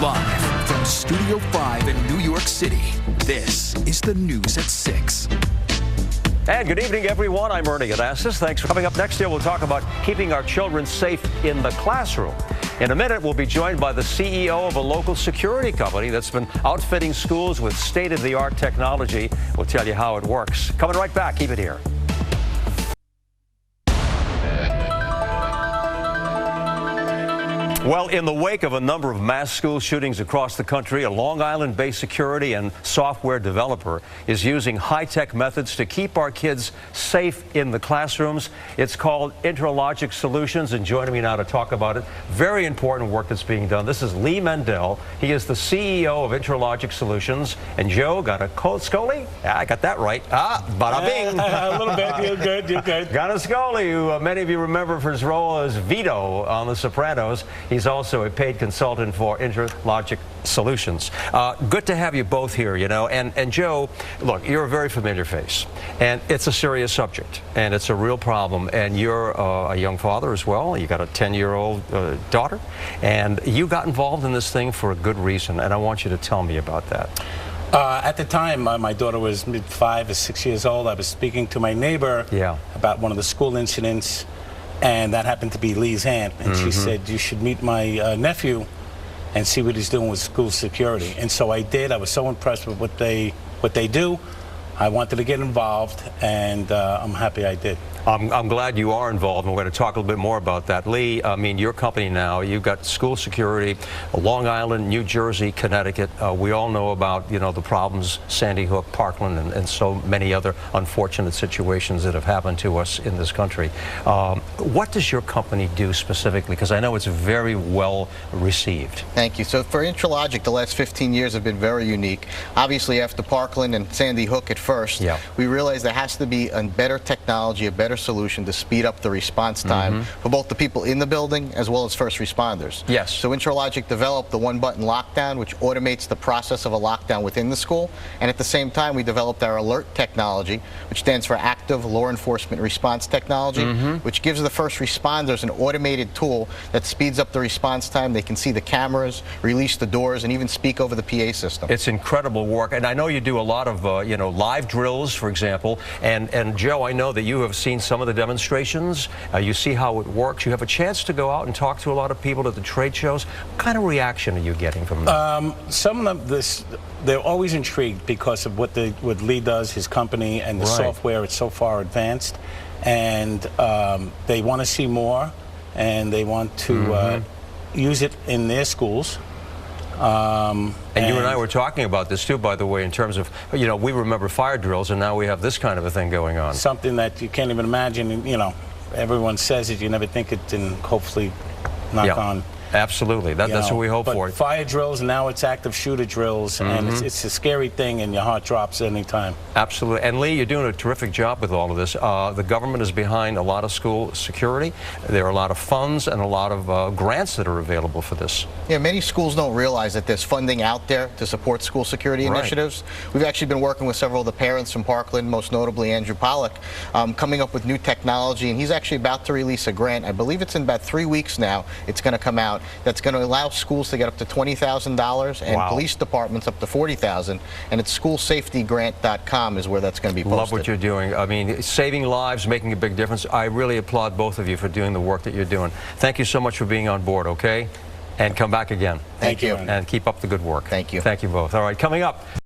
Live from Studio 5 in New York City, this is the News at 6. And good evening, everyone. I'm Ernie Anastos. Thanks for coming up. Next year, we'll talk about keeping our children safe in the classroom. In a minute, we'll be joined by the CEO of a local security company that's been outfitting schools with state-of-the-art technology. We'll tell you how it works. Coming right back. Keep it here. Well, in the wake of a number of mass school shootings across the country, a Long Island-based security and software developer is using high-tech methods to keep our kids safe in the classrooms. It's called IntraLogic Solutions, and joining me now to talk about it, very important work that's being done. This is Lee Mandel. He is the CEO of IntraLogic Solutions. And Joe, got a Scully? Yeah, I got that right. Bada bing. A little bit. You're good. You're good. Got a Scully, who many of you remember for his role as Vito on The Sopranos. He's also a paid consultant for IntraLogic Solutions. Good to have you both here, you know. And Joe, look, you're a very familiar face, and it's a serious subject, and it's a real problem. And you're a young father as well. You got a 10-year-old daughter, and you got involved in this thing for a good reason, and I want you to tell me about that. At the time, my daughter was 5 or 6 years old. I was speaking to my neighbor about one of the school incidents, and that happened to be Lee's aunt. And she said, you should meet my nephew and see what he's doing with school security. And so I did. I was so impressed with what they do. I wanted to get involved, and I'm happy I did. I'm glad you are involved, and we're going to talk a little bit more about that. Lee, I mean, your company now, you've got school security, Long Island, New Jersey, Connecticut. We all know about, you know, the problems, Sandy Hook, Parkland, and so many other unfortunate situations that have happened to us in this country. What does your company do specifically? Because I know it's very well received. Thank you. So for IntraLogic, the last 15 years have been very unique. Obviously, after Parkland and Sandy Hook at first, we realized there has to be a better technology, a better solution to speed up the response time for both the people in the building as well as first responders. Yes. So IntraLogic developed the one-button lockdown, which automates the process of a lockdown within the school. And at the same time, we developed our alert technology, which stands for Active Law Enforcement Response Technology, which gives the first responders an automated tool that speeds up the response time. They can see the cameras, release the doors, and even speak over the PA system. It's incredible work. And I know you do a lot of, you know, live drills, for example. And Joe, I know that you have seen some of the demonstrations. You see how it works. You have a chance to go out and talk to a lot of people at the trade shows. What kind of reaction are you getting from them? Some of them, they're always intrigued because of what Lee does, his company, and the software. It's so far advanced, and they want to see more, and they want to use it in their schools. And you and I were talking about this too, by the way, in terms of, you know, we remember fire drills, and now we have this kind of a thing going on. Something that you can't even imagine. You know, everyone says it, you never think it, and hopefully knock on. Absolutely. That's what we hope for. Fire drills, now it's active shooter drills, and it's a scary thing, and your heart drops anytime. Absolutely. And Lee, you're doing a terrific job with all of this. The government is behind a lot of school security. There are a lot of funds and a lot of grants that are available for this. Yeah, many schools don't realize that there's funding out there to support school security initiatives. We've actually been working with several of the parents from Parkland, most notably Andrew Pollack, coming up with new technology, and he's actually about to release a grant. I believe it's in about 3 weeks now. It's going to come out. That's going to allow schools to get up to $20,000 and police departments up to $40,000. And it's schoolsafetygrant.com is where that's going to be posted. Love what you're doing. I mean, saving lives, making a big difference. I really applaud both of you for doing the work that you're doing. Thank you so much for being on board, okay? And come back again. Thank you. And keep up the good work. Thank you. Thank you both. All right, coming up.